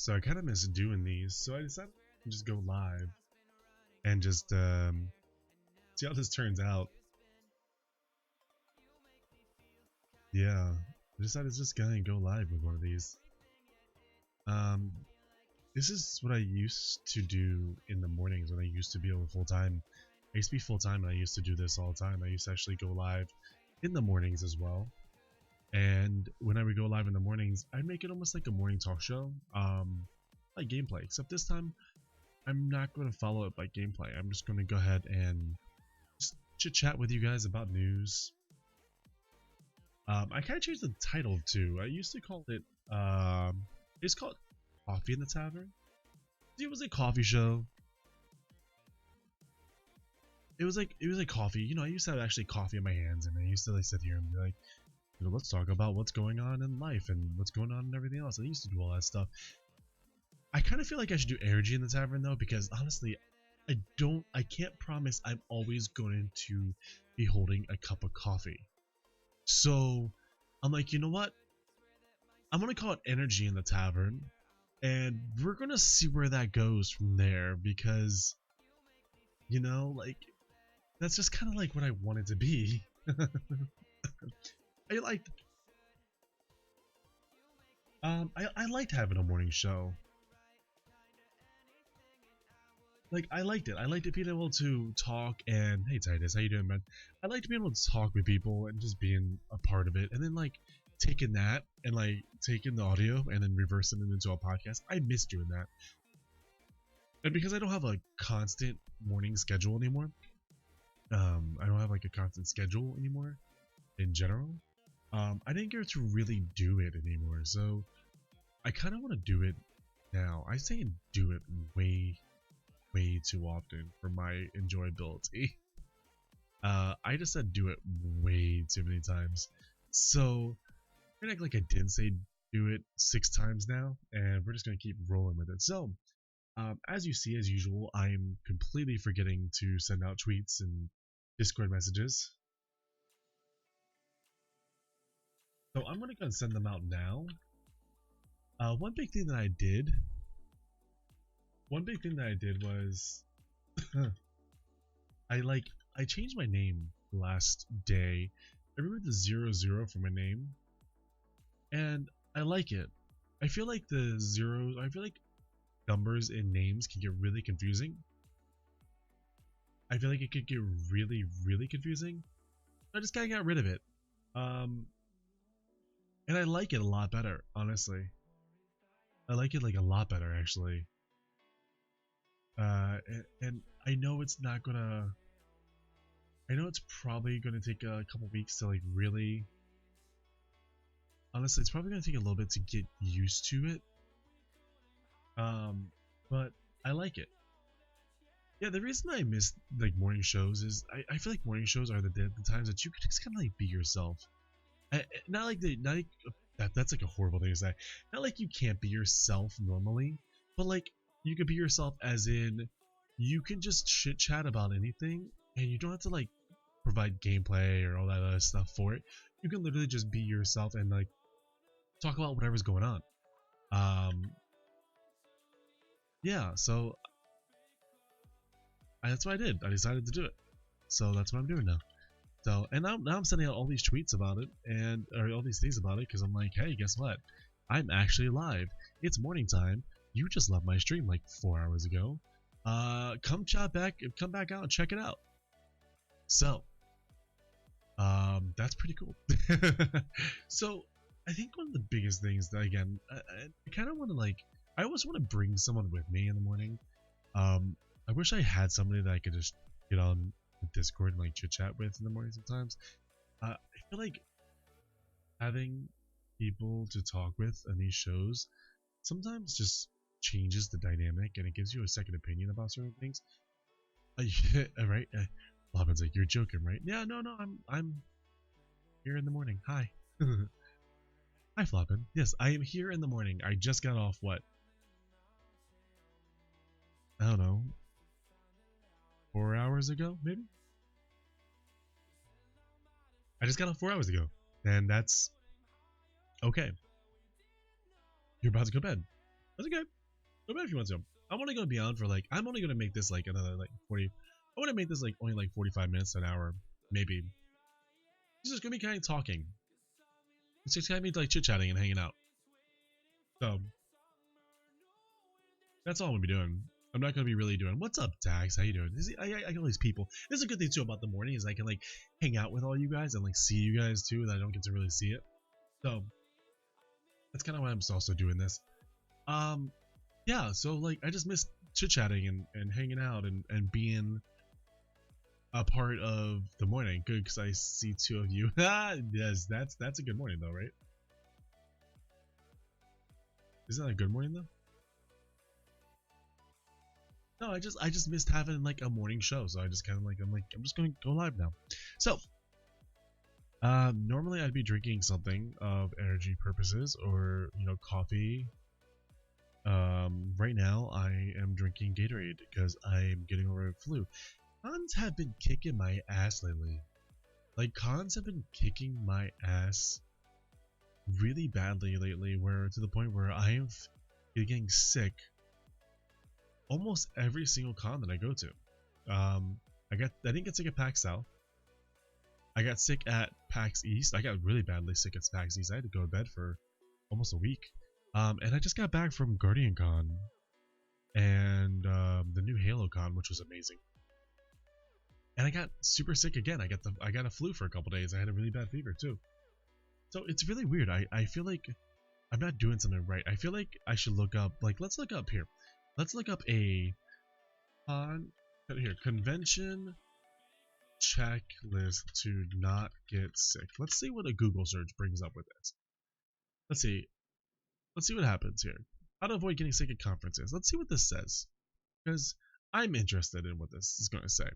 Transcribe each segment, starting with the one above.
So I kind of miss doing these. So I decided to just go live and just see how this turns out. Yeah, I decided to just go live with one of these. Um, this is what I used to do in the mornings when I used to be able full time. I used to be full time and I used to do this all the time. I used to actually go live in the mornings as well. And when I would go live in the mornings, I'd make it almost like a morning talk show, like gameplay. Except this time, I'm not going to follow it by gameplay. I'm just going to go ahead and just chit chat with you guys about news. I kind of changed the title too. I used to call it, it's called Coffee in the Tavern. It was a coffee show. It was like coffee. You know, I used to have actually coffee in my hands, and I used to like sit here and be like, you know, let's talk about what's going on in life and what's going on and everything else. I used to do all that stuff. I kind of feel like I should do energy in the tavern though, because honestly, I can't promise I'm always going to be holding a cup of coffee. So I'm like, you know what? I'm gonna call it energy in the tavern, and we're gonna see where that goes from there, because you know, like, that's just kind of like what I want it to be. I liked I liked having a morning show. Like, I liked it. I liked it being able to talk and, hey Titus, how you doing, man? I liked being able to talk with people and just being a part of it, and then like taking that and like taking the audio and then reversing it into a podcast. I miss doing that. And because I don't have a constant morning schedule anymore, I don't have like a constant schedule anymore in general. I didn't get to really do it anymore, so I kind of want to do it now. I say do it way too often for my enjoyability. I just said do it way too many times. So we're gonna act like I didn't say do it 6 times now, and we're just gonna keep rolling with it. So, as you see, as usual, I'm completely forgetting to send out tweets and Discord messages. So I'm gonna go and send them out now. One big thing that I did was I changed my name last day. I removed the 00 from my name, and I like it. I feel like numbers in names can get really confusing. I feel like it could get really confusing. I just kind of got rid of it. And I like it a lot better, honestly. I like it like a lot better, actually. And I know it's not gonna. I know it's probably gonna take a couple weeks to like really. Honestly, it's probably gonna take a little bit to get used to it. But I like it. Yeah, the reason I miss like morning shows is I feel like morning shows are the times that you can just kind of like be yourself. Not like that's like a horrible thing to say. Not like you can't be yourself normally, but like you can be yourself as in you can just chit chat about anything, and you don't have to like provide gameplay or all that other stuff for it. You can literally just be yourself and like talk about whatever's going on. Yeah, so that's what I did. I decided to do it, so that's what I'm doing now. So, and now I'm sending out all these tweets about it, and or all these things about it, because I'm like, hey, guess what? I'm actually live. It's morning time. You just left my stream like 4 hours ago. Come back out and check it out. So, that's pretty cool. So, I think one of the biggest things that, again, I kind of want to like, I always want to bring someone with me in the morning. I wish I had somebody that I could just get on Discord and like chit chat with in the morning sometimes. I feel like having people to talk with on these shows sometimes just changes the dynamic, and it gives you a second opinion about certain things. Right? Robin's like, you're joking, right? Yeah, no, I'm here in the morning. Hi. Hi, Floppin. Yes, I am here in the morning. I just got off what? I don't know. 4 hours ago, maybe? I just got off 4 hours ago. And that's okay. You're about to go to bed. That's okay. Go back if you want to. I'm only going to be on for like, I'm only going to make this like another like 40. I want to make this like only like 45 minutes to an hour, maybe. It's just going to be kind of talking. It's just going to be like chit chatting and hanging out. So that's all I'm going to be doing. I'm not going to be really doing, what's up, Dax? How you doing? I get all these people. This is a good thing too about the morning is I can like hang out with all you guys and like see you guys too, that I don't get to really see it. So that's kind of why I'm also doing this. Yeah, so like I just miss chit-chatting and hanging out and being a part of the morning. Good, because I see two of you. Yes, that's a good morning though, right? Isn't that a good morning though? No, I just missed having like a morning show, so I just kind of like I'm just gonna go live now. So normally I'd be drinking something of energy purposes or coffee. Right now I am drinking Gatorade because I'm getting over a flu. Cons have been kicking my ass lately. Like cons have been kicking my ass really badly lately, where to the point where I am getting sick almost every single con that I go to. I didn't get sick at PAX South. I got sick at PAX East. I got really badly sick at PAX East. I had to go to bed for almost a week. And I just got back from Guardian Con and the new Halo Con, which was amazing. And I got super sick again. I got a flu for a couple days. I had a really bad fever too. So it's really weird. I feel like I'm not doing something right. I feel like I should look up, like, let's look up here. Let's look up a convention checklist to not get sick. Let's see what a Google search brings up with this. Let's see what happens here. How to avoid getting sick at conferences. Let's see what this says, because I'm interested in what this is going to say.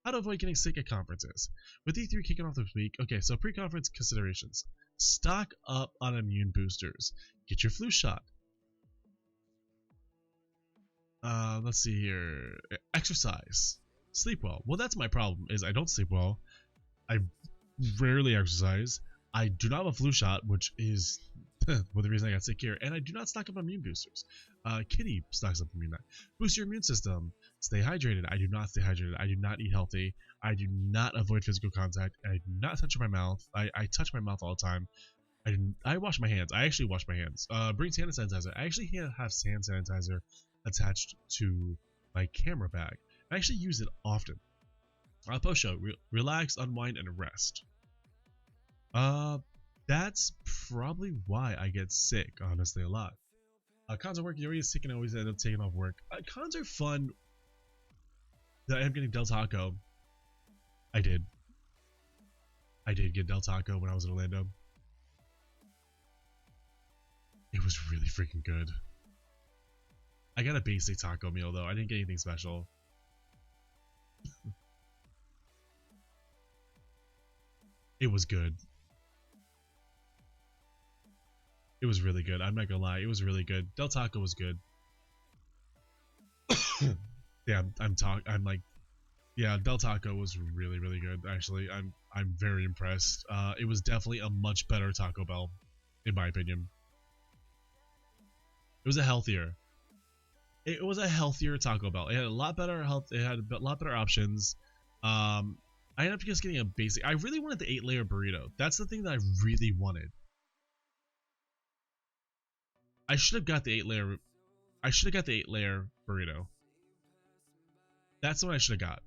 How to avoid getting sick at conferences. With E3 kicking off this week, okay, so pre-conference considerations. Stock up on immune boosters. Get your flu shot. Let's see here. Exercise. Sleep well. Well, that's my problem, is I don't sleep well. I rarely exercise. I do not have a flu shot, which is well, the reason I got sick here. And I do not stock up on immune boosters. Kitty stocks up on immune. Boost your immune system. Stay hydrated. I do not stay hydrated. I do not eat healthy. I do not avoid physical contact. I do not touch my mouth. I touch my mouth all the time. I wash my hands. I actually wash my hands. Bring hand sanitizer. I actually have hand sanitizer attached to my camera bag. I actually use it often. Post show. Relax, unwind, and rest. That's probably why I get sick, honestly, a lot. Cons are work. You're always sick and always end up taking off work. Cons are fun. I am getting Del Taco. I did get Del Taco when I was in Orlando. It was really freaking good. I got a basic taco meal though. I didn't get anything special. It was good. It was really good. I'm not gonna lie. It was really good. Del Taco was good. Yeah, yeah, Del Taco was really, really good. Actually, I'm very impressed. It was definitely a much better Taco Bell, in my opinion. It was a healthier Taco Bell. It had a lot better health. It had a lot better options. I ended up just getting a basic. I really wanted the 8-layer burrito. That's the thing that I really wanted. I should have got the 8-layer. I should have got the 8-layer burrito. That's what I should have got.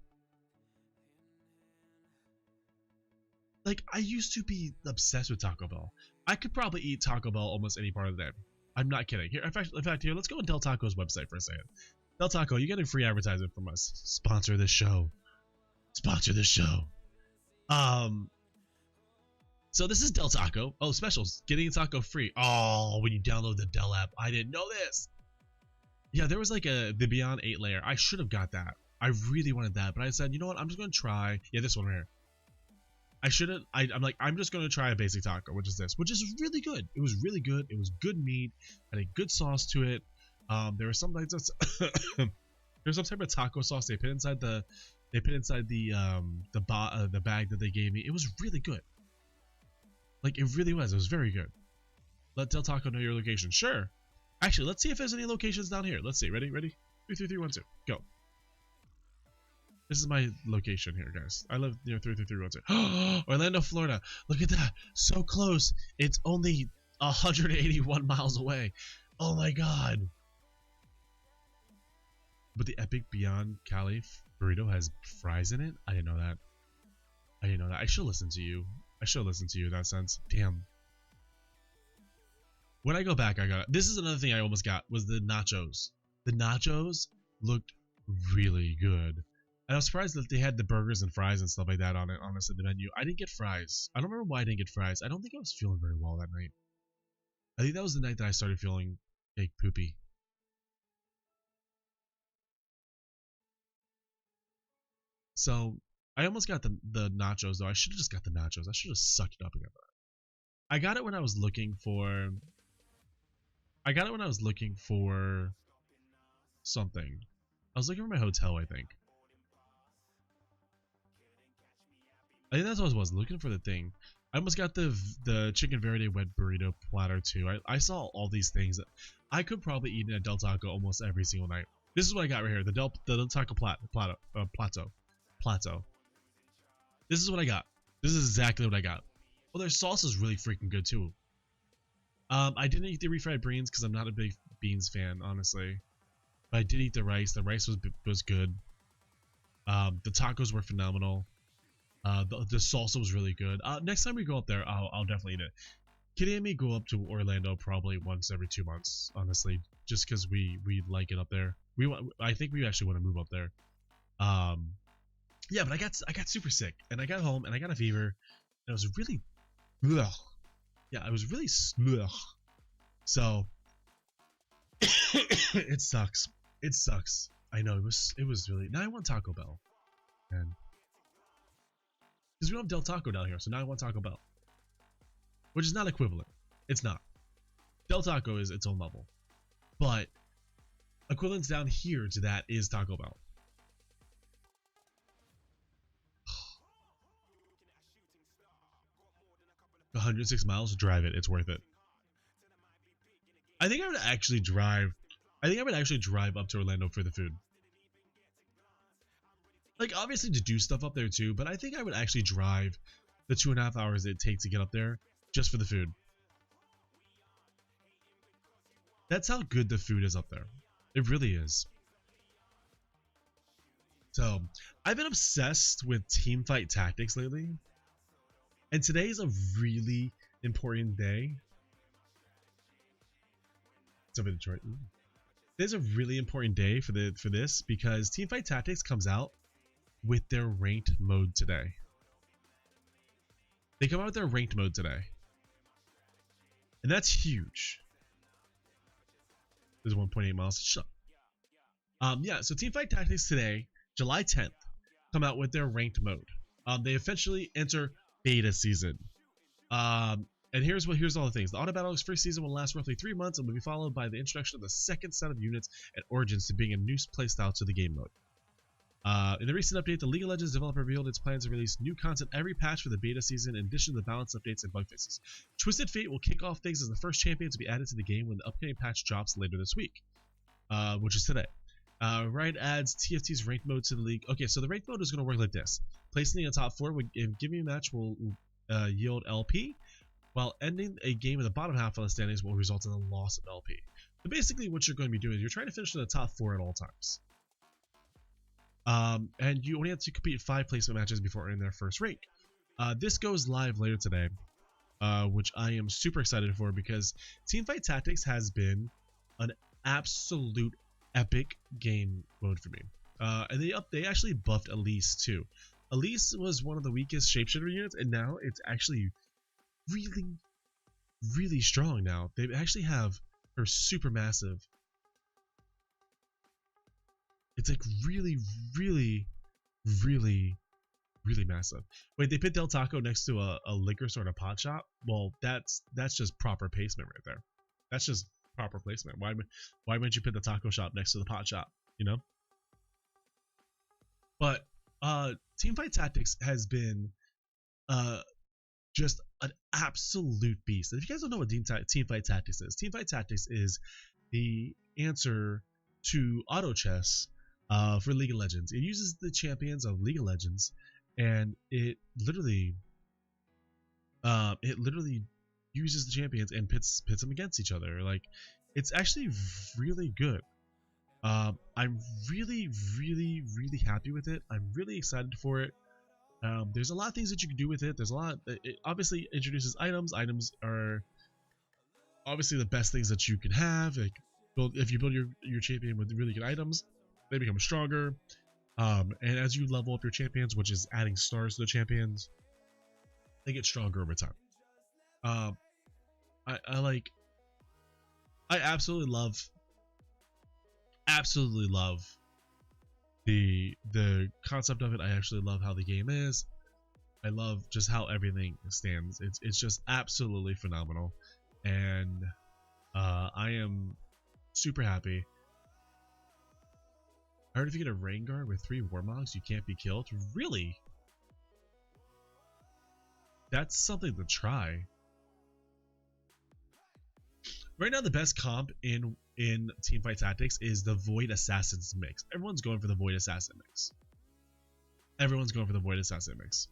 Like, I used to be obsessed with Taco Bell. I could probably eat Taco Bell almost any part of the day. I'm not kidding. Here, in fact, here, let's go on Del Taco's website for a second. Del Taco, you get a free advertisement from us. Sponsor this show. Sponsor this show. So this is Del Taco. Oh, specials. Getting a taco free. Oh, when you download the Del app. I didn't know this. Yeah, there was like the Beyond 8-layer. I should have got that. I really wanted that, but I said, you know what? I'm just going to try. Yeah, this one right here. I should have. I'm like, I'm just going to try a basic taco, which is this, which is really good. It was really good. It was good meat. Had a good sauce to it. There was some like there's some type of taco sauce they put inside the bag that they gave me. It was really good. Like, it really was. It was very good. Let Del Taco know your location. Sure. Actually, let's see if there's any locations down here. Let's see. Ready? 33312. Go. This is my location here, guys. I live near 33312. Orlando, Florida. Look at that. So close. It's only 181 miles away. Oh my god. But the Epic Beyond Cali burrito has fries in it? I didn't know that. I should listen to you. In that sense. Damn. When I go back, I got it. This is another thing I almost got was the nachos. The nachos looked really good. And I was surprised that they had the burgers and fries and stuff like that on it, honestly, the menu. I didn't get fries. I don't remember why I didn't get fries. I don't think I was feeling very well that night. I think that was the night that I started feeling like poopy. So I almost got the nachos though. I should have just got the nachos. I should have sucked it up and got that. I got it when I was looking for something. I was looking for my hotel, I think. I think that's what I was looking for, the thing. I almost got the chicken verde wet burrito platter too. I saw all these things that I could probably eat in a Del Taco almost every single night. This is what I got right here. The Del Taco plateau. This is what I got. This is exactly what I got. Well, their sauce is really freaking good too. I didn't eat the refried beans because I'm not a big beans fan, honestly. But I did eat the rice. The rice was good. The tacos were phenomenal. The salsa was really good. Next time we go up there, I'll definitely eat it. Kitty and me go up to Orlando probably once every 2 months, honestly, just because we like it up there. I think we actually want to move up there. Yeah, but I got super sick, and I got home and I got a fever, and I was really, ugh. Yeah, I was really, ugh. So it sucks. It sucks. I know it was really. Now I want Taco Bell, and because we don't have Del Taco down here, so now I want Taco Bell, which is not equivalent. It's not. Del Taco is its own level, but equivalence down here to that is Taco Bell. 106 miles, drive it. It's worth it. I think I would actually drive up to Orlando for the food. Like, obviously to do stuff up there too, but I think I would actually drive the 2.5 hours it takes to get up there just for the food. That's how good the food is up there. It really is. So, I've been obsessed with Teamfight Tactics lately. And today is a really important day. It's over Detroit. Today's a really important day for this because Teamfight Tactics comes out with their ranked mode today. They come out with their ranked mode today. And that's huge. There's 1.8 miles. Shut up. Yeah, so Teamfight Tactics today, July 10th, come out with their ranked mode. They officially enter beta season. And here's all the things. The Auto Battle's first season will last roughly 3 months and will be followed by the introduction of the second set of units and origins to being a new playstyle to the game mode. In the recent update, the League of Legends developer revealed its plans to release new content every patch for the beta season in addition to the balance updates and bug fixes. Twisted Fate will kick off things as the first champion to be added to the game when the upcoming patch drops later this week, which is today. Riot adds TFT's ranked mode to the league. Okay, so the ranked mode is going to work like this. Placing in the top 4 when giving a match will yield LP, while ending a game in the bottom half of the standings will result in the loss of LP. So basically what you're going to be doing is you're trying to finish in the top 4 at all times. And you only have to compete 5 placement matches before earning their first rank. This goes live later today, which I am super excited for because Teamfight Tactics has been an absolute epic game mode for me. And they actually buffed Elise too. Elise was one of the weakest shapeshifter units, and now it's actually really, really strong now. They actually have her super massive. It's like really, really, really, really massive. Wait, they put Del Taco next to a liquor store and a pot shop? Well, that's just proper placement right there. That's just proper placement. Why wouldn't you put the taco shop next to the pot shop? You know? But Teamfight Tactics has been just an absolute beast. And if you guys don't know what Teamfight Tactics is the answer to auto chess for League of Legends. It uses the champions of League of Legends, and it literally uses the champions and pits them against each other. Like, it's actually really good. I'm really, really, really happy with it. I'm really excited for it. There's a lot of things that you can do with it. There's a lot. It obviously introduces items. Items are obviously the best things that you can have. Like, if you build your champion with really good items, they become stronger. And as you level up your champions, which is adding stars to the champions, they get stronger over time. I absolutely love the concept of it. I actually love how the game is. I love just how everything stands. It's just absolutely phenomenal, and I am super happy. I heard if you get a rain guard with 3 warmogs, you can't be killed. Really? That's something to try. Right now, the best comp in Teamfight Tactics is the Void Assassins mix. Everyone's going for the Void Assassin mix. Everyone's going for the Void Assassin mix.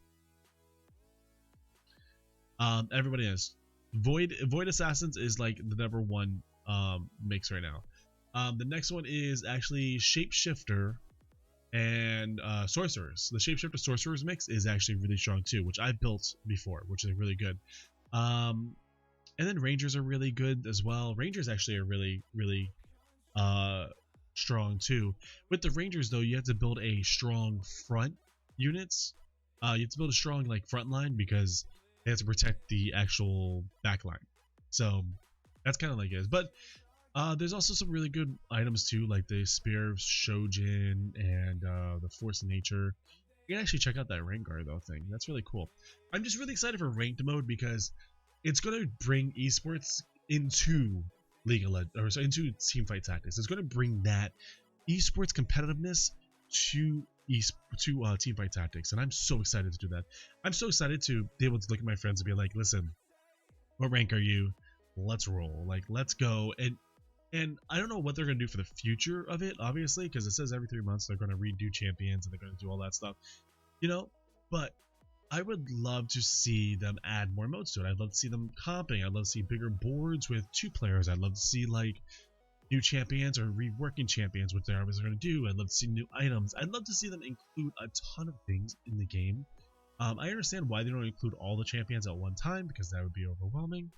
Everybody is. Void Assassins is like the #1 mix right now. The next one is actually Shapeshifter and Sorcerers. The Shapeshifter Sorcerers mix is actually really strong too, which I've built before, which is really good. And then Rangers are really good as well. Rangers actually are really, really strong too. With the Rangers though, you have to build a strong front units. You have to build a strong like front line because they have to protect the actual back line. So that's kind of like it is. But there's also some really good items too, like the Spear of Shojin and the Force of Nature. You can actually check out that Rengar though thing. That's really cool. I'm just really excited for ranked mode because it's going to bring esports into League of Legends, or into Teamfight Tactics. It's going to bring that esports competitiveness to Teamfight Tactics, and I'm so excited to do that. I'm so excited to be able to look at my friends and be like, listen, what rank are you? Let's roll. Like, let's go. And I don't know what they're going to do for the future of it, obviously, because it says every 3 months they're going to redo champions and they're going to do all that stuff, you know, but I would love to see them add more modes to it. I'd love to see them comping. I'd love to see bigger boards with 2 players. I'd love to see like new champions or reworking champions, which they're obviously going to do. I'd love to see new items. I'd love to see them include a ton of things in the game. I understand why they don't include all the champions at one time because that would be overwhelming.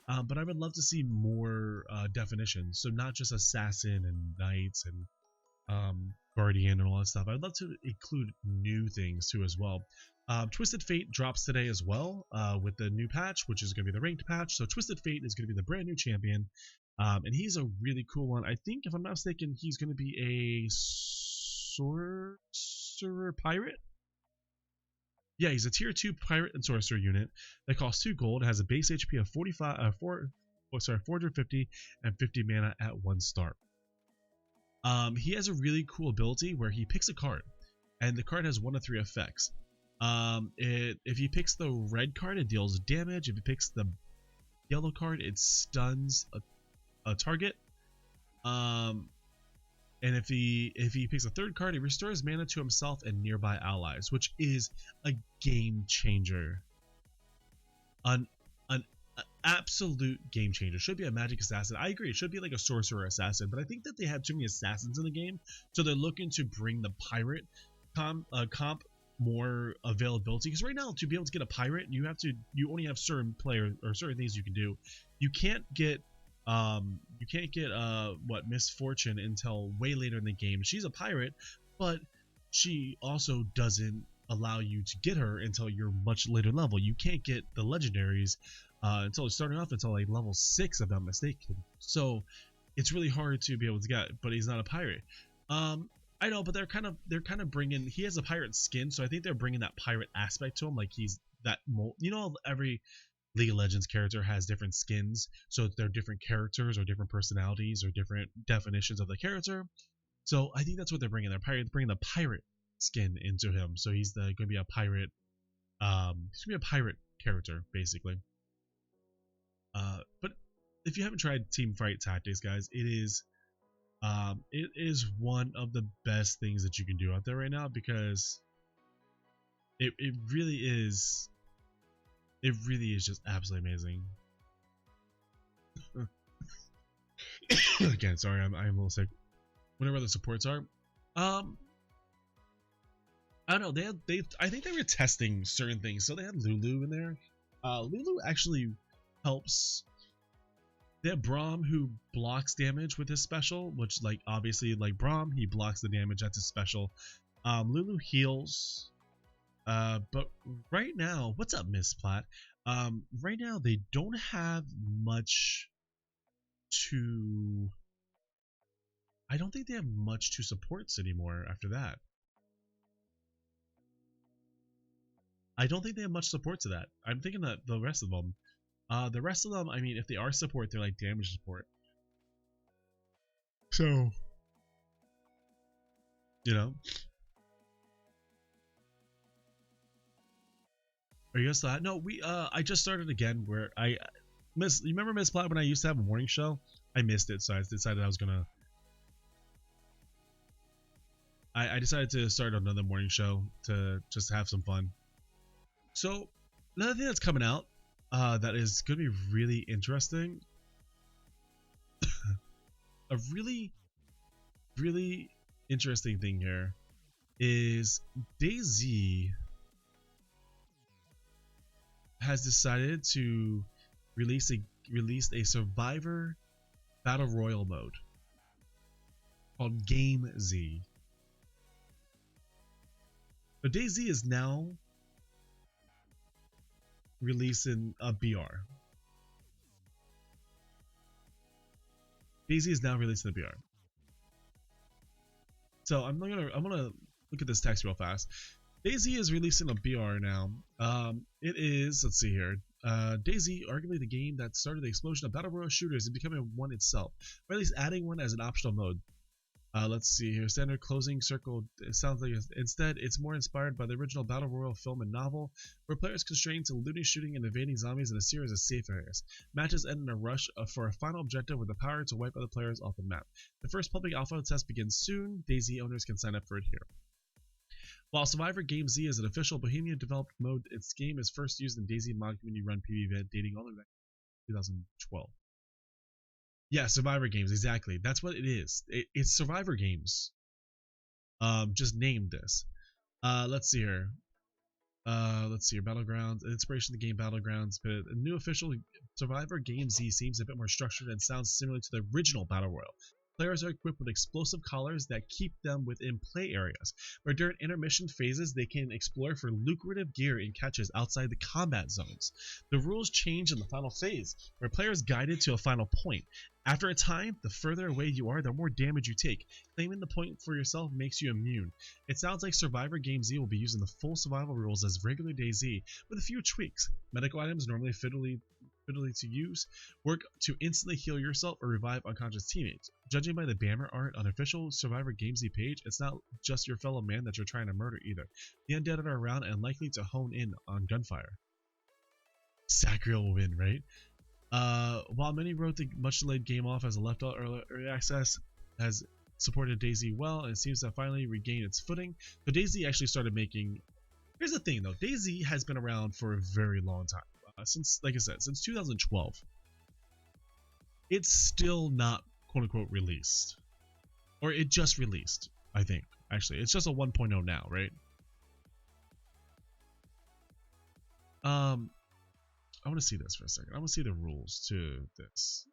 But I would love to see more definitions. So not just assassin and knights and guardian and all that stuff. I'd love to include new things too as well. Twisted Fate drops today as well with the new patch, which is going to be the ranked patch. So Twisted Fate is going to be the brand new champion, and he's a really cool one. I think, if I'm not mistaken, he's going to be a sorcerer pirate. Yeah, he's a tier 2 pirate and sorcerer unit that costs 2 gold, has a base HP of 450 and 50 mana at 1 star. He has a really cool ability where he picks a card, and the card has 1 of 3 effects. If he picks the red card, it deals damage. If he picks the yellow card, it stuns a target. And if he picks a third card, he restores mana to himself and nearby allies, which is a game changer. An absolute game changer. Should be a magic assassin. I agree, it should be like a sorcerer assassin, but I think that they have too many assassins in the game, so they're looking to bring the pirate comp more availability, because right now to be able to get a pirate, you only have certain players or certain things you can do. You can't get Misfortune until way later in the game. She's a pirate, but she also doesn't allow you to get her until you're much later level. You can't get the legendaries until starting off until like level 6 if I'm not mistaken. So it's really hard to be able to get, but he's not a pirate. I know, but they're kind of bringing, he has a pirate skin, so I think they're bringing that pirate aspect to him. Like he's that, you know, every League of Legends character has different skins, so they're different characters or different personalities or different definitions of the character. So I think that's what they're bringing. They're bringing the pirate skin into him, so he's going to be a pirate. He's going to be a pirate character basically. But if you haven't tried Teamfight Tactics, guys, it is one of the best things that you can do out there right now, because it really is just absolutely amazing. Again, sorry, I'm a little sick. Whatever the supports are, I don't know. I think they were testing certain things, so they had Lulu in there. Lulu actually helps. They have Braum, who blocks damage with his special, which, like, obviously, like Braum, he blocks the damage. That's his special. Lulu heals. But right now, what's up, Miss Platt? Right now they don't have much to. I don't think they have much to supports anymore after that. I don't think they have much support to that. I'm thinking that the rest of them, I mean, if they are support, they're like damage support. So, you know, are you guys that? No, I just started again where you remember Miss Platt when I used to have a morning show? I missed it, so I decided I was gonna. I decided to start another morning show to just have some fun. So, another thing that's coming out that is going to be really interesting, a really interesting thing here is DayZ has decided to release a Survivor Battle Royale mode called GameZ. So DayZ is now releasing a BR. DayZ is now releasing a BR. So I'm gonna look at this text real fast. DayZ is releasing a BR now. It is, let's see here. DayZ, arguably the game that started the explosion of battle royale shooters, is becoming one itself, or at least adding one as an optional mode. Let's see here. Standard closing circle. It sounds like instead it's more inspired by the original battle royale film and novel, where players constrained to looting, shooting, and evading zombies in a series of safe areas. Matches end in a rush for a final objective with the power to wipe other players off the map. The first public alpha test begins soon. DayZ owners can sign up for it here. While Survivor GameZ is an official Bohemia-developed mode, its game is first used in DayZ mod community-run PvE event dating all the way back to 2012. Yeah, Survivor Games, exactly. That's what it is. It's Survivor Games. Just named this. Let's see here. Battlegrounds. Inspiration of the game Battlegrounds. But a new official Survivor GameZ seems a bit more structured and sounds similar to the original Battle Royale. Players are equipped with explosive collars that keep them within play areas, where during intermission phases they can explore for lucrative gear and catches outside the combat zones. The rules change in the final phase, where players guided to a final point. After a time, the further away you are, the more damage you take. Claiming the point for yourself makes you immune. It sounds like Survivor GameZ will be using the full survival rules as regular DayZ, with a few tweaks. Medical items normally fiddly to use work to instantly heal yourself or revive unconscious teammates. Judging by the banner art on official Survivor GameZ page, it's not just your fellow man that you're trying to murder either. The undead are around and likely to hone in on gunfire. Sacriel will win, right? While many wrote the much delayed game off as a left out early access, has supported DayZ well and seems to have finally regained its footing. So DayZ actually started making. Here's the thing though, DayZ has been around for a very long time. Since, like I said, since 2012. It's still not quote unquote released. Or it just released, I think. Actually, it's just a 1.0 now, right? I want to see this for a second. I want to see the rules to this.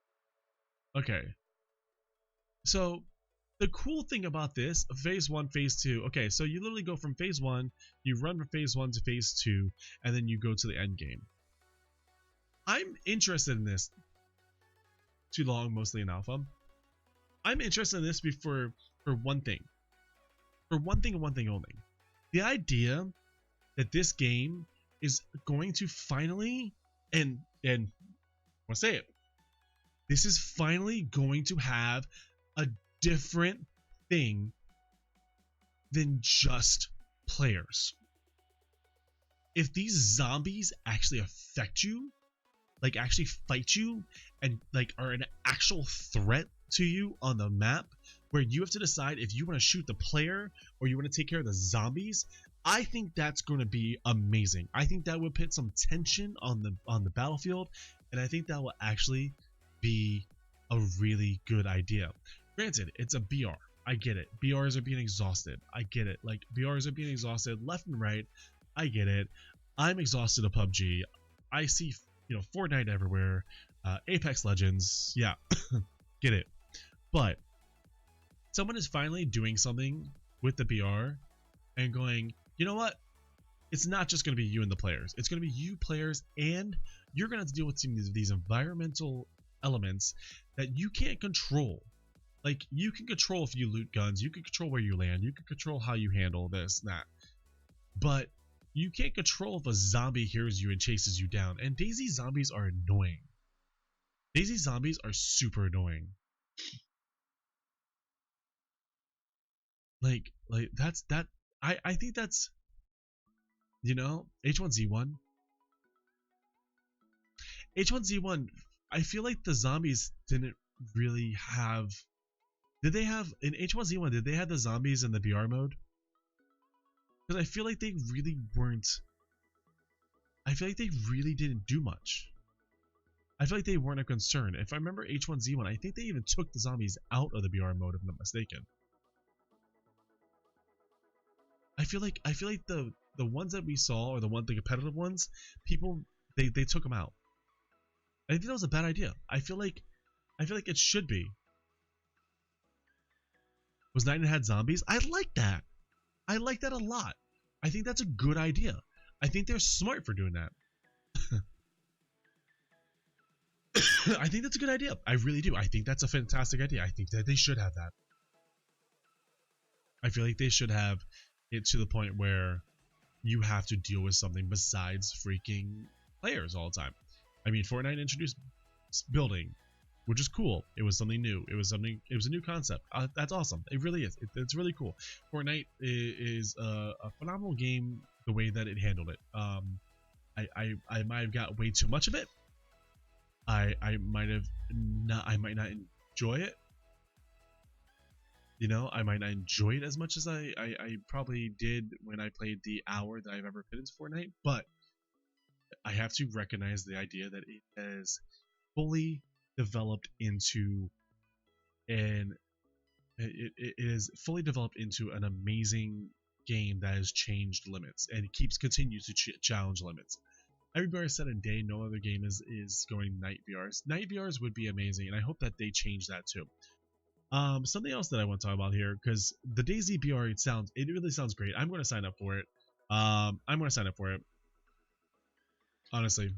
Okay. So the cool thing about this, phase 1, phase 2. Okay, so you literally go from phase 1, you run from phase 1 to phase 2, and then you go to the end game. I'm interested in this. Too long, mostly in alpha. I'm interested in this for one thing. For one thing and one thing only. The idea that this game is going to finally, and I want to say it, this is finally going to have a different thing than just players. If these zombies actually affect you, like actually fight you and like are an actual threat to you on the map, where you have to decide if you want to shoot the player or you want to take care of the zombies, I think that's going to be amazing. I think that would put some tension on the battlefield, and I think that will actually be a really good idea. Granted, it's a BR. I get it. BRs are being exhausted. I get it. Like, BRs are being exhausted left and right. I get it. I'm exhausted of PUBG. I see, Fortnite everywhere. Apex Legends. Yeah, get it. But someone is finally doing something with the BR and going, you know what? It's not just going to be you and the players. It's going to be you players, and you're going to have to deal with some of these environmental elements that you can't control. Like, you can control if you loot guns, you can control where you land, you can control how you handle this and that. But you can't control if a zombie hears you and chases you down. And DayZ zombies are annoying. DayZ zombies are super annoying. Like that's that. I think that's, H1Z1. H1Z1. I feel like the zombies didn't really have. Did they have in H1Z1? Did they have the zombies in the BR mode? Because I feel like they really weren't. I feel like they really didn't do much. I feel like they weren't a concern. If I remember H1Z1, I think they even took the zombies out of the BR mode, if I'm not mistaken. I feel like the ones that we saw, or the competitive ones, people they took them out. I think that was a bad idea. I feel like it should be. Was Night and had zombies? I like that. I like that a lot. I think that's a good idea. I think they're smart for doing that. I think that's a good idea. I really do. I think that's a fantastic idea. I think that they should have that. I feel like they should have it to the point where you have to deal with something besides freaking players all the time. I mean, Fortnite introduced building, which is cool. It was something new. It was a new concept. That's awesome. It really is. It's really cool. Fortnite is a phenomenal game, the way that it handled it. I might have got way too much of it. I might not enjoy it. I might not enjoy it as much as I probably did when I played the hour that I've ever put into Fortnite, but I have to recognize the idea that it has fully developed into an amazing game that has changed limits and continues to challenge limits. Everybody said in day, no other game is going night VRs. Night VRs would be amazing, and I hope that they change that too. Something else that I want to talk about here, because the DayZ BR, it really sounds great. I'm going to sign up for it. Honestly.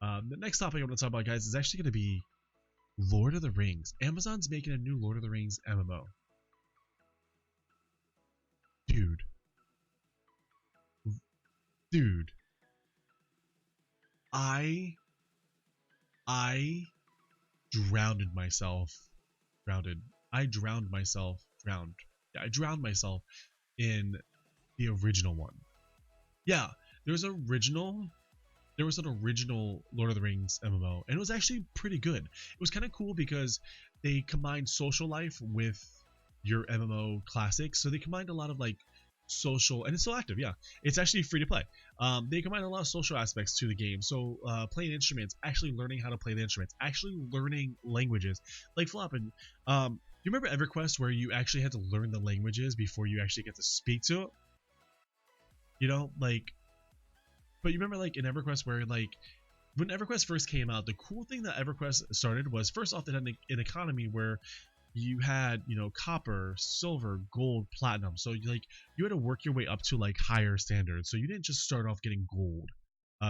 The next topic I'm going to talk about, guys, is actually going to be Lord of the Rings. Amazon's making a new Lord of the Rings MMO. Dude. I drowned myself in the original one. Yeah, there was an original Lord of the Rings MMO, and it was actually pretty good. It was kind of cool because they combined social life with your MMO classics. So they combined a lot of like social, and it's still active. Yeah, it's actually free to play. They combine a lot of social aspects to the game. So playing instruments, actually learning how to play the instruments, actually learning languages, like flopping. You remember EverQuest, where you actually had to learn the languages before you actually get to speak to it? But you remember like in EverQuest, where like when EverQuest first came out, the cool thing that EverQuest started was, first off, it had an economy where you had, copper, silver, gold, platinum. So you had to work your way up to like higher standards. So you didn't just start off getting gold.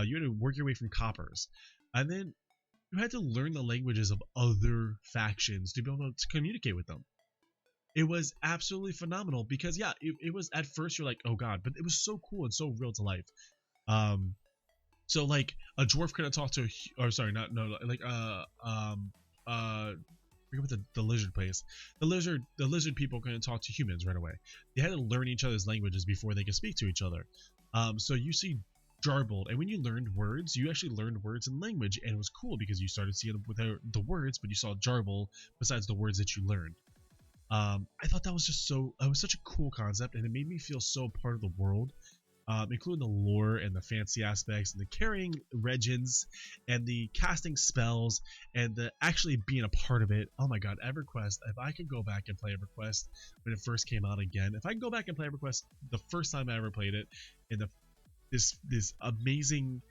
You had to work your way from coppers, and then you had to learn the languages of other factions to be able to communicate with them. It was absolutely phenomenal because it was, at first you're like, oh god, but it was so cool and so real to life. So like a dwarf couldn't talk to forget what the lizard place. The lizard people couldn't talk to humans right away. They had to learn each other's languages before they could speak to each other. So you see garbled, and when you learned words, you actually learned words in language, and it was cool because you started seeing without the words, but you saw jarble besides the words that you learned. I thought that was just it was such a cool concept, and it made me feel so part of the world, including the lore and the fancy aspects and the carrying regins and the casting spells and the actually being a part of it. Oh my god, EverQuest, if I could go back and play EverQuest when it first came out again, if I can go back and play EverQuest the first time I ever played it, in this amazing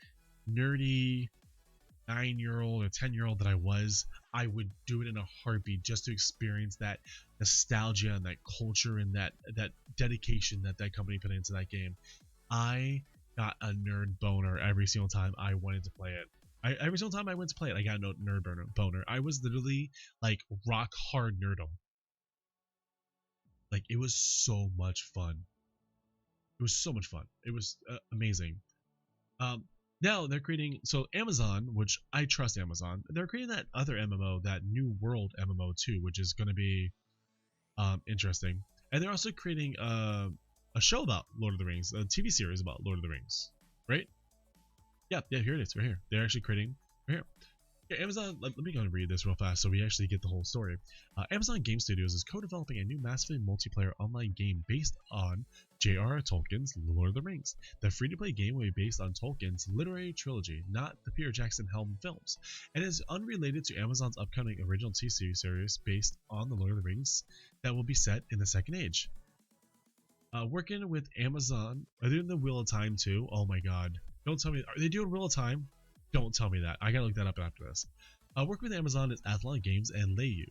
nerdy 9-year-old or 10-year-old that I would do it in a heartbeat just to experience that nostalgia and that culture and that dedication that company put into that game. I got a nerd boner every single time I wanted to play it. Every single time I went to play it, I got a nerd boner. I was literally like rock hard nerdum. Like, it was so much fun. It was so much fun. It was amazing. Now they're creating, so Amazon, which I trust Amazon, they're creating that other MMO, that New World MMO too, which is going to be interesting. And they're also creating a show about Lord of the Rings, a TV series about Lord of the Rings, right? Yeah, here it is, right here. They're actually creating, right here. Yeah, Amazon, let me go and read this real fast so we actually get the whole story. Amazon Game Studios is co-developing a new massively multiplayer online game based on J.R.R. Tolkien's Lord of the Rings. The free-to-play game will be based on Tolkien's literary trilogy, not the Peter Jackson helmed films, and is unrelated to Amazon's upcoming original TV series based on the Lord of the Rings that will be set in the Second Age. Working with Amazon, are they doing the Wheel of Time too? Oh my god. Don't tell me, are they doing Wheel of Time? Don't tell me that. I gotta look that up after this. Working with Amazon is Athlon Games and Leiyu,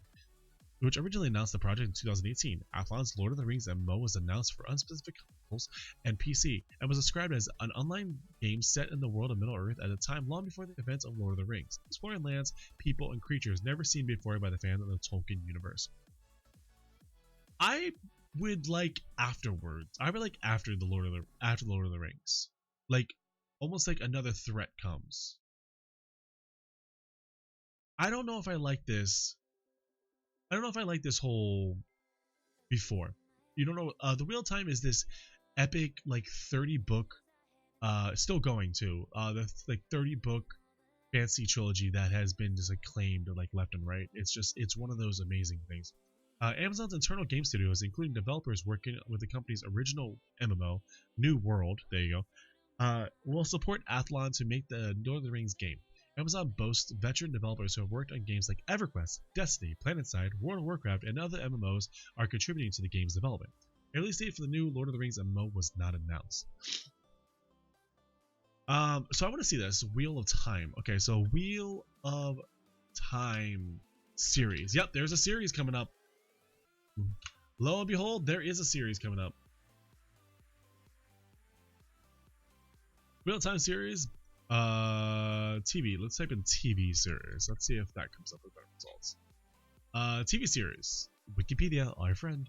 which originally announced the project in 2018. Athlon's Lord of the Rings MMO was announced for unspecific consoles and PC, and was described as an online game set in the world of Middle-earth at a time long before the events of Lord of the Rings, exploring lands, people, and creatures never seen before by the fans of the Tolkien universe. I would like afterwards. I would like after the Lord of the Rings, like almost like another threat comes. I don't know if I like this. I don't know if I like this whole before. You don't know. The Wheel of Time is this epic, like 30 book, still going too. The like 30 book fantasy trilogy that has been just acclaimed like left and right. It's one of those amazing things. Amazon's internal game studios, including developers working with the company's original MMO, New World, there you go, will support Athlon to make the Lord of the Rings game. Amazon boasts veteran developers who have worked on games like EverQuest, Destiny, PlanetSide, World of Warcraft, and other MMOs are contributing to the game's development. A release date for the new Lord of the Rings MMO was not announced. So I want to see this Wheel of Time. Okay, so Wheel of Time series. Yep, there's a series coming up. Lo and behold, there is a series coming up. Wheel of Time series. TV. Let's type in TV series. Let's see if that comes up with better results. TV series. Wikipedia, our friend.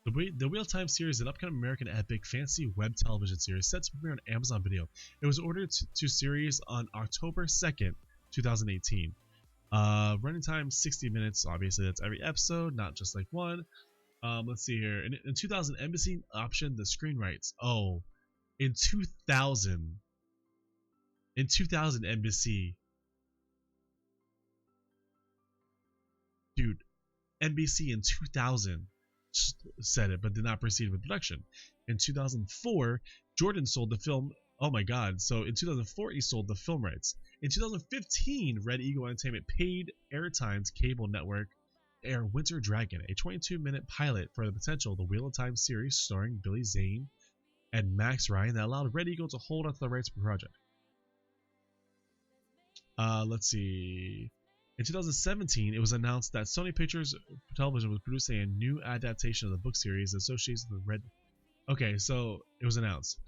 The Wheel of Time series is an upcoming American epic fantasy web television series set to premiere on Amazon Video. It was ordered to series on October 2nd, 2018. Running time 60 minutes. Obviously, that's every episode, not just like one. Let's see here. In 2000, Embassy optioned the screen rights. Oh, in 2000. In 2000, NBC, dude, NBC in 2000 said it, but did not proceed with production. In 2004, Jordan sold the film. Oh my God! So in 2004, he sold the film rights. In 2015, Red Eagle Entertainment paid Airtime's cable network air Winter Dragon, a 22-minute pilot for the potential The Wheel of Time series starring Billy Zane and Max Ryan that allowed Red Eagle to hold onto the rights for the project. Let's see. In 2017, it was announced that Sony Pictures Television was producing a new adaptation of the book series associated with Red. Okay, so it was announced.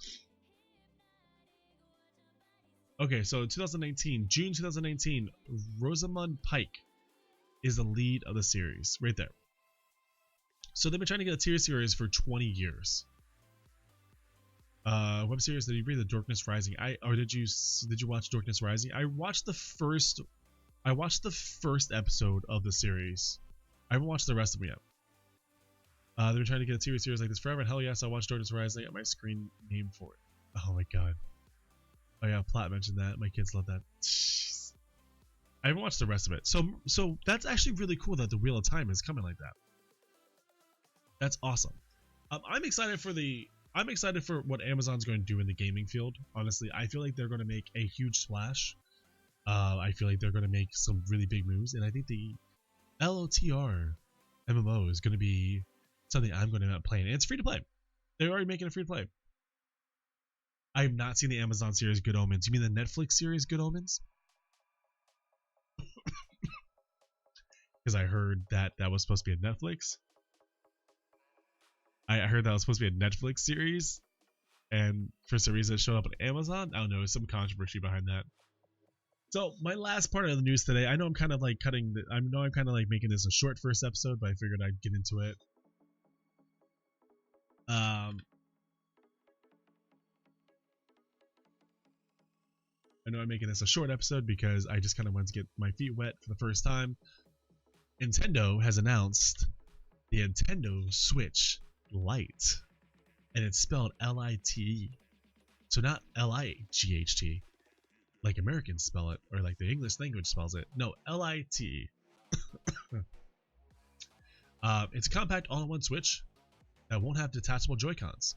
Okay, so in 2019, June 2019, Rosamund Pike is the lead of the series, right there. So they've been trying to get a TV series for 20 years. Web series. Did you read The Darkness Rising? Did you watch Darkness Rising? I watched the first episode of the series. I haven't watched the rest of it yet. They're trying to get a TV series like this forever, and hell yes, I watched Darkness Rising. I got my screen name for it. Oh my god. Oh yeah, Platt mentioned that. My kids love that. Jeez. I haven't watched the rest of it. So that's actually really cool that the Wheel of Time is coming like that. That's awesome. I'm excited for what Amazon's going to do in the gaming field. Honestly, I feel like they're going to make a huge splash. I feel like they're going to make some really big moves, and I think the LOTR MMO is going to be something I'm going to end up playing. And it's free to play. They're already making it free to play. I have not seen the Amazon series Good Omens. You mean the Netflix series Good Omens? Because I heard that was supposed to be a Netflix. I heard that was supposed to be a Netflix series, and for some reason it showed up on Amazon. I don't know, there's some controversy behind that. So my last part of the news today, I know I'm kind of like I'm kind of like making this a short first episode, but I figured I'd get into it. I know I'm making this a short episode because I just kind of wanted to get my feet wet for the first time. Nintendo has announced the Nintendo Switch Lite, and it's spelled L-I-T-E, so not L-I-G-H-T like Americans spell it, or like the English language spells it. No, L-I-T-E. It's a compact all-in-one Switch that won't have detachable Joy-Cons.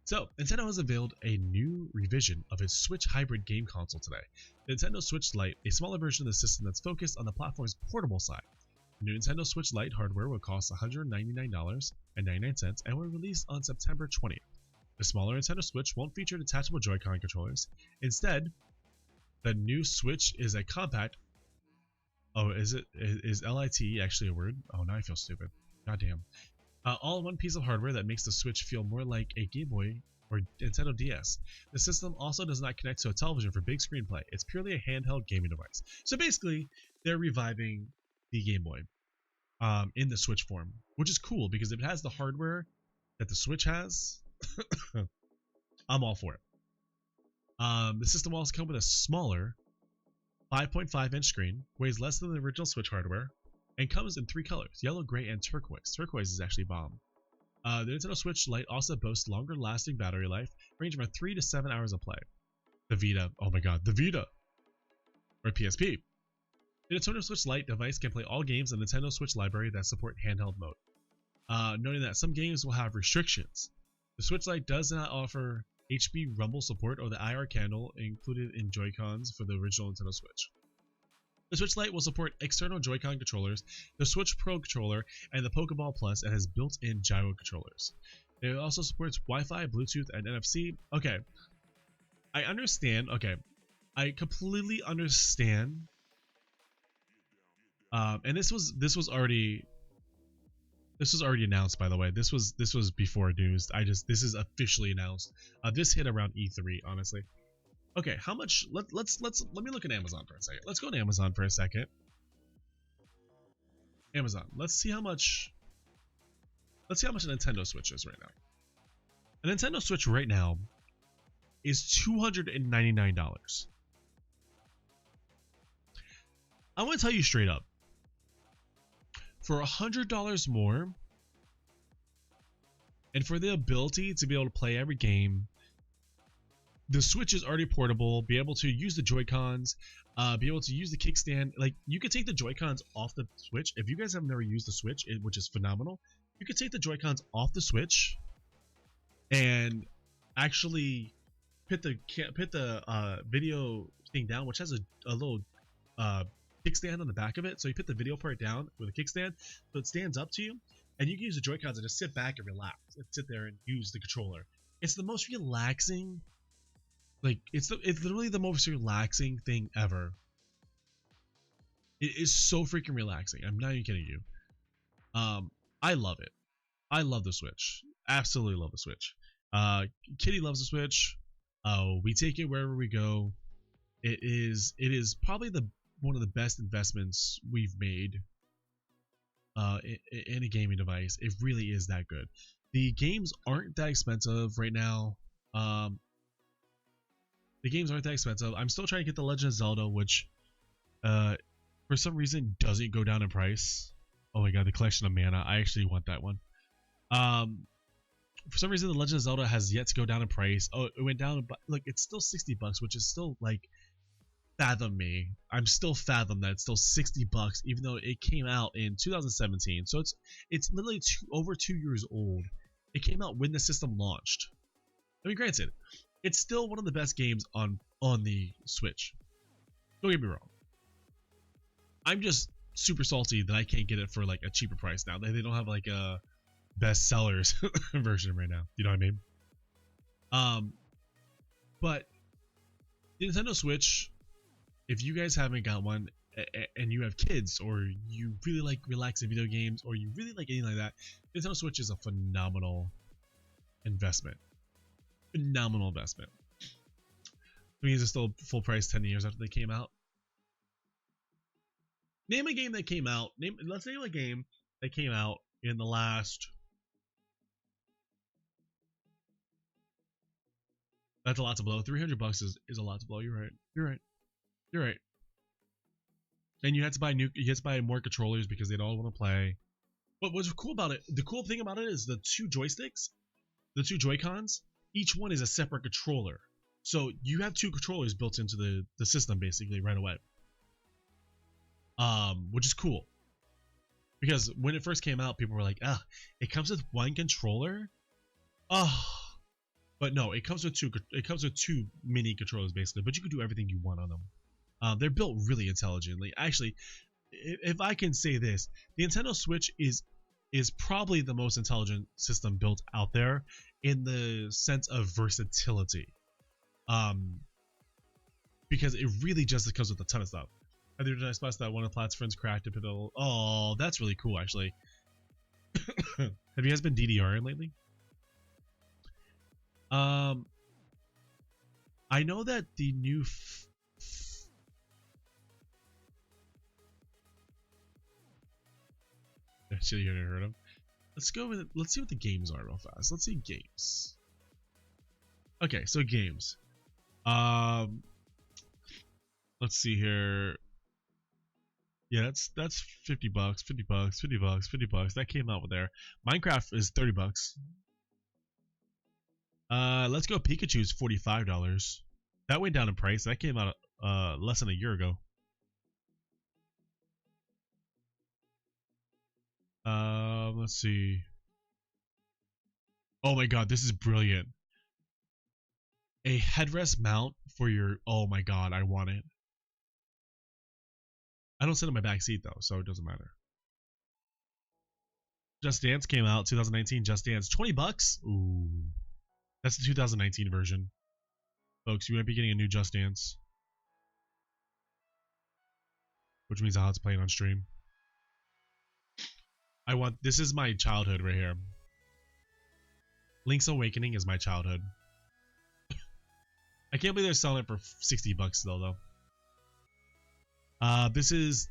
So, Nintendo has unveiled a new revision of its Switch hybrid game console today. The Nintendo Switch Lite, a smaller version of the system that's focused on the platform's portable side. The new Nintendo Switch Lite hardware will cost $199.99 and will release on September 20th. The smaller Nintendo Switch won't feature detachable Joy-Con controllers. Instead, the new Switch is a compact... Oh, is L-I-T actually a word? Oh, now I feel stupid. Goddamn. All-in-one piece of hardware that makes the Switch feel more like a Game Boy or Nintendo DS. The system also does not connect to a television for big screen play. It's purely a handheld gaming device. So basically, they're reviving the Game Boy in the Switch form, which is cool because if it has the hardware that the Switch has, I'm all for it. The system will also come with a smaller 5.5-inch screen, weighs less than the original Switch hardware, and comes in 3 colors, yellow, gray, and turquoise. Turquoise is actually bomb. The Nintendo Switch Lite also boasts longer lasting battery life, ranging from 3 to 7 hours of play. The Vita, oh my god, the Vita, or PSP. The Nintendo Switch Lite device can play all games in the Nintendo Switch library that support handheld mode, noting that some games will have restrictions. The Switch Lite does not offer HB Rumble support or the IR candle included in Joy-Cons for the original Nintendo Switch. The Switch Lite will support external Joy-Con controllers, the Switch Pro controller, and the Pokeball Plus, and has built-in gyro controllers. It also supports Wi-Fi, Bluetooth, and NFC. Okay, I understand. Okay, I completely understand. And this was already announced, by the way. This was before news. This is officially announced. This hit around E3, honestly. Okay, how much? Let me look at Amazon for a second. Let's go to Amazon for a second. Amazon. Let's see how much a Nintendo Switch is right now. A Nintendo Switch right now is $299. I want to tell you straight up. For $100 more, and for the ability to be able to play every game, the Switch is already portable, be able to use the Joy-Cons, be able to use the kickstand. Like, you could take the Joy-Cons off the Switch. If you guys have never used the Switch, which is phenomenal, you could take the Joy-Cons off the Switch and actually put the video thing down, which has a little kickstand on the back of it. So you put the video part down with a kickstand so it stands up to you, and you can use the Joy-Cons and just sit back and relax and sit there and use the controller. It's the most relaxing, like it's literally the most relaxing thing ever. It is so freaking relaxing. I'm not even kidding you. I love it. I love the Switch. Absolutely love the Switch. Kitty loves the Switch. We take it wherever we go. It is probably one of the best investments we've made in a gaming device. It really is that good. The games aren't that expensive right now. I'm still trying to get the Legend of Zelda, which for some reason doesn't go down in price. Oh my god, the Collection of Mana. I actually want that one. For some reason, the Legend of Zelda has yet to go down in price. Oh, it went down, but look, it's still $60, which is still like fathom me. I'm still fathom that it's still $60, even though it came out in 2017. So it's literally over 2 years old. It came out when the system launched. I mean, granted, it's still one of the best games on the Switch. Don't get me wrong. I'm just super salty that I can't get it for like a cheaper price now. They don't have like a best sellers version right now. You know what I mean? But the Nintendo Switch, if you guys haven't got one and you have kids or you really like relaxing video games or you really like anything like that, Nintendo Switch is a phenomenal investment. Phenomenal investment. I mean, is it still full price 10 years after they came out? Name a game that came out. Let's name a game that came out in the last. That's a lot to blow. $300 is a lot to blow. You're right. You're right. You're right. And you had to buy more controllers because they'd all want to play. But what's cool about it? The cool thing about it is the two joysticks, the two Joy-Cons. Each one is a separate controller. So you have two controllers built into the system basically right away. Which is cool. Because when it first came out, people were like, it comes with one controller? But no, it comes with two mini controllers basically, but you can do everything you want on them. They're built really intelligently. Actually, if I can say this, the Nintendo Switch is probably the most intelligent system built out there in the sense of versatility. Because it really just comes with a ton of stuff. Have you expressed that one of Platt's friends cracked a pedal? Oh, that's really cool, actually. Have you guys been DDRing lately? I know that the new Actually, you never heard of. Let's go with it. Let's see what the games are real fast. Let's see games. Okay, so games. Let's see here. Yeah, that's $50, $50, $50, $50. That came out with there. Minecraft is $30. Let's go. Pikachu's $45. That went down in price. That came out less than a year ago. Let's see. Oh my god, this is brilliant. A headrest mount for your. Oh my god, I want it. I don't sit in my back seat though, so it doesn't matter. Just Dance came out 2019. Just Dance, $20. Ooh, that's the 2019 version, folks. You might be getting a new Just Dance, which means I'll have to play it on stream. This is my childhood right here. Link's Awakening is my childhood. I can't believe they're selling it for $60 though. This is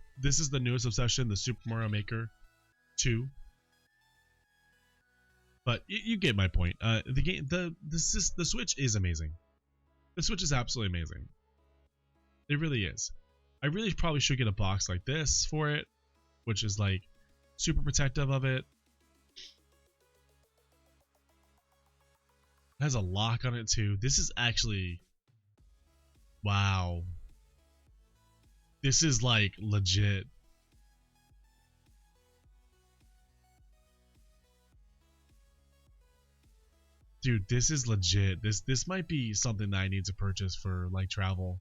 the newest obsession, the Super Mario Maker 2. But you get my point. The Switch is amazing. The Switch is absolutely amazing. It really is. I really probably should get a box like this for it, which is like super protective of it. It has a lock on it too. This is actually, wow. This is like legit. Dude, this is legit. This might be something that I need to purchase for like travel.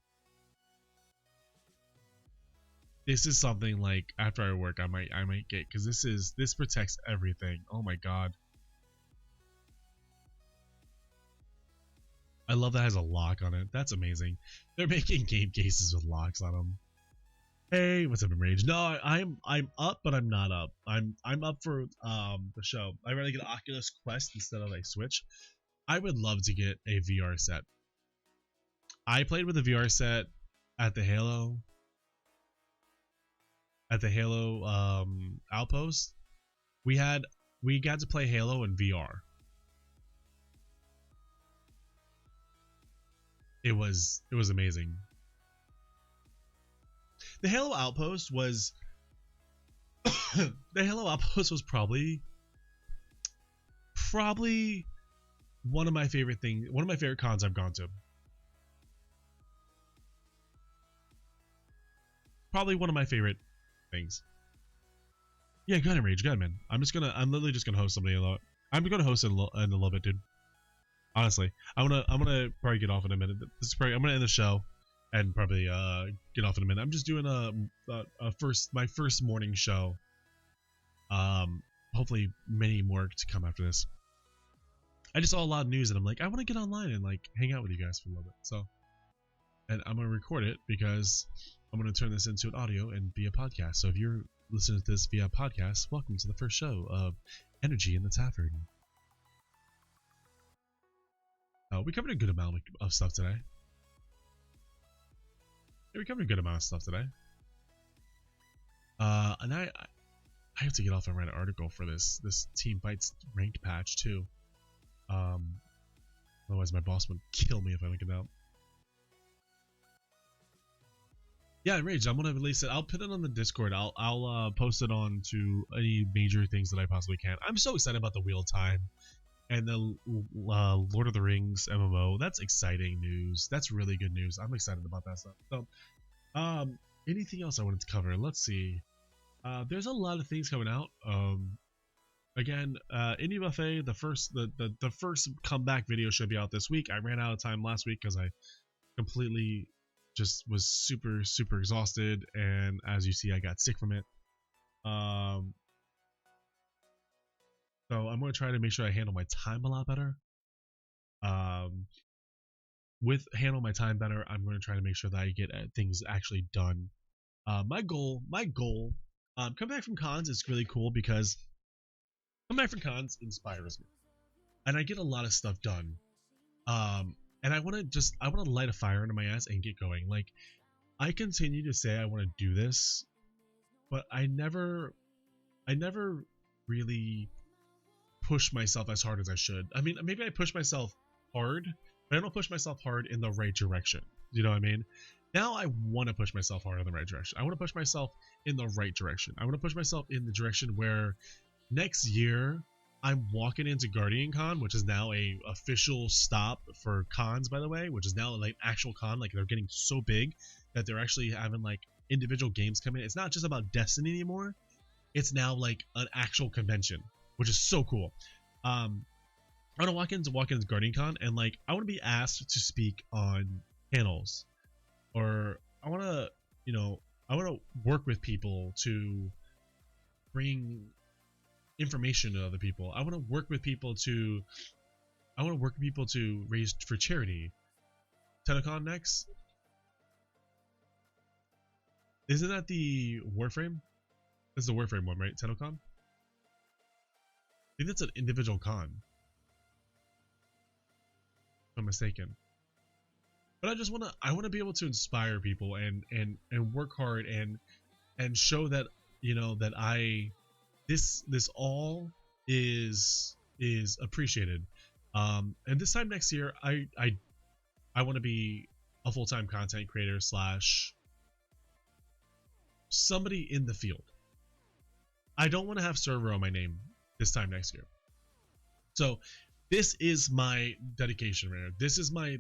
This is something like after I work I might get, because this protects everything. Oh my god. I love that it has a lock on it. That's amazing. They're making game cases with locks on them. Hey, what's up, Enrage? No, I'm up, but I'm not up. I'm up for the show. I'd rather get an Oculus Quest instead of a Switch. I would love to get a VR set. I played with a VR set at the Halo Outpost. We got to play Halo in VR. It was amazing. The Halo Outpost was probably one of my favorite cons I've gone to. Probably one of my favorite things. Yeah, go ahead and rage, go ahead, man. I'm literally just gonna host somebody a lot. I'm gonna host in a little bit, dude. Honestly, I'm gonna probably get off in a minute. I'm gonna end the show and probably get off in a minute. I'm just doing my first morning show. Hopefully many more to come after this. I just saw a lot of news and I'm like, I want to get online and like hang out with you guys for a little bit. So, and I'm gonna record it because I'm gonna turn this into an audio and be a podcast. So if you're listening to this via podcast, welcome to the first show of Energy in the Tavern. We covered a good amount of stuff today. Yeah, we covered a good amount of stuff today. And I have to get off and write an article for this Teamfight's ranked patch too. Otherwise my boss would kill me if I look it up. Yeah, Rage, I'm gonna release it. I'll put it on the Discord. I'll post it on to any major things that I possibly can. I'm so excited about the wheel time and the Lord of the Rings MMO. That's exciting news. That's really good news. I'm excited about that stuff. So, anything else I wanted to cover? Let's see. There's a lot of things coming out. Again, Indie Buffet, the first comeback video should be out this week. I ran out of time last week because I completely just was super exhausted, and as you see, I got sick from it. So I'm going to try to make sure I handle my time a lot better. With handle my time better, I'm going to try to make sure that I get things actually done. My goal, coming back from cons is really cool because coming back from cons inspires me, and I get a lot of stuff done. And I want to light a fire under my ass and get going. Like, I continue to say I want to do this, but I never really push myself as hard as I should. I mean, maybe I push myself hard, but I don't push myself hard in the right direction. You know what I mean? Now I want to push myself hard in the right direction. I want to push myself in the right direction. I want to push myself in the direction where next year I'm walking into Guardian Con, which is now a official stop for cons, by the way, which is now like actual con. Like, they're getting so big that they're actually having like individual games come in. It's not just about Destiny anymore. It's now like an actual convention, which is so cool. I want to walk into Guardian Con and like I want to be asked to speak on panels, or I want to work with people to bring information to other people. I want to work with people to raise for charity. TennoCon next? Isn't that the Warframe? That's the Warframe one, right? TennoCon? I think that's an individual con. If I'm mistaken. But I want to be able to inspire people and work hard and show that, you know, that this all is appreciated. And this time next year, I want to be a full-time content creator / somebody in the field. I don't want to have server on my name this time next year. So this is my dedication right now. This is my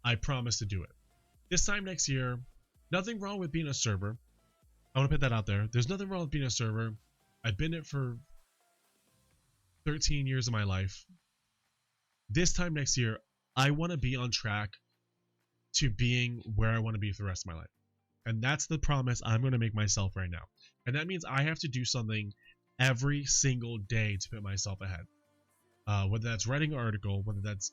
I promise to do it. This time next year, nothing wrong with being a server. I want to put that out there. There's nothing wrong with being a server. I've been it for 13 years of my life. This time next year, I want to be on track to being where I want to be for the rest of my life. And that's the promise I'm going to make myself right now. And that means I have to do something every single day to put myself ahead. Whether that's writing an article, whether that's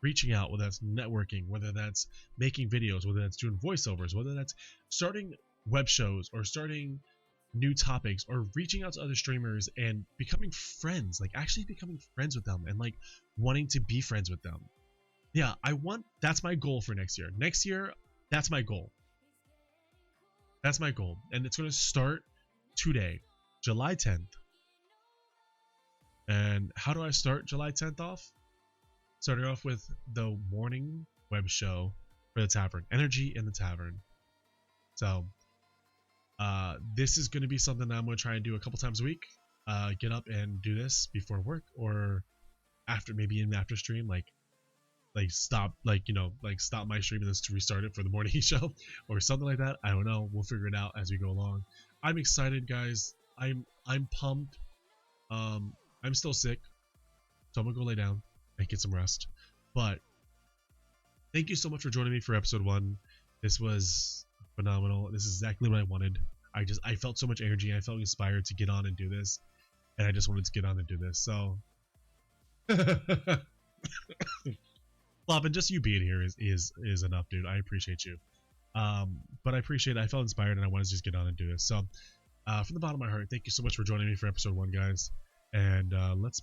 reaching out, whether that's networking, whether that's making videos, whether that's doing voiceovers, whether that's starting web shows or starting new topics or reaching out to other streamers and becoming friends, like actually becoming friends with them and like wanting to be friends with them. Yeah, that's my goal for next year. Next year, that's my goal. That's my goal. And it's going to start today, July 10th. And how do I start July 10th off? Starting off with the morning web show for the Tavern, Energy in the Tavern. So this is going to be something that I'm going to try and do a couple times a week. Get up and do this before work or after, maybe in after stream, like stop, like, you know, like stop my stream and then restart it for the morning show or something like that. I don't know. We'll figure it out as we go along. I'm excited, guys. I'm pumped. I'm still sick, so I'm gonna go lay down and get some rest. But thank you so much for joining me for episode 1. This was phenomenal. This is exactly what I wanted. I felt so much energy. I felt inspired to get on and do this, and I just wanted to get on and do this. So, Bob, and just you being here is enough, dude. I appreciate you. But I appreciate it. I felt inspired, and I wanted to just get on and do this. So, from the bottom of my heart, thank you so much for joining me for episode 1, guys. And let's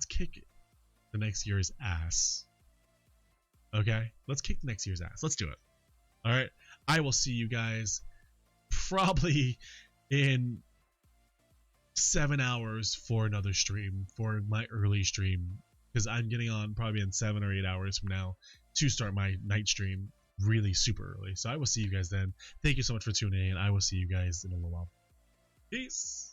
kick the next year's ass. Okay, let's kick the next year's ass. Let's do it. All right, I will see you guys probably in 7 hours for another stream, for my early stream, because I'm getting on probably in 7 or 8 hours from now to start my night stream really super early. So I will see you guys then. Thank you so much for tuning in. I will see you guys in a little while. Peace.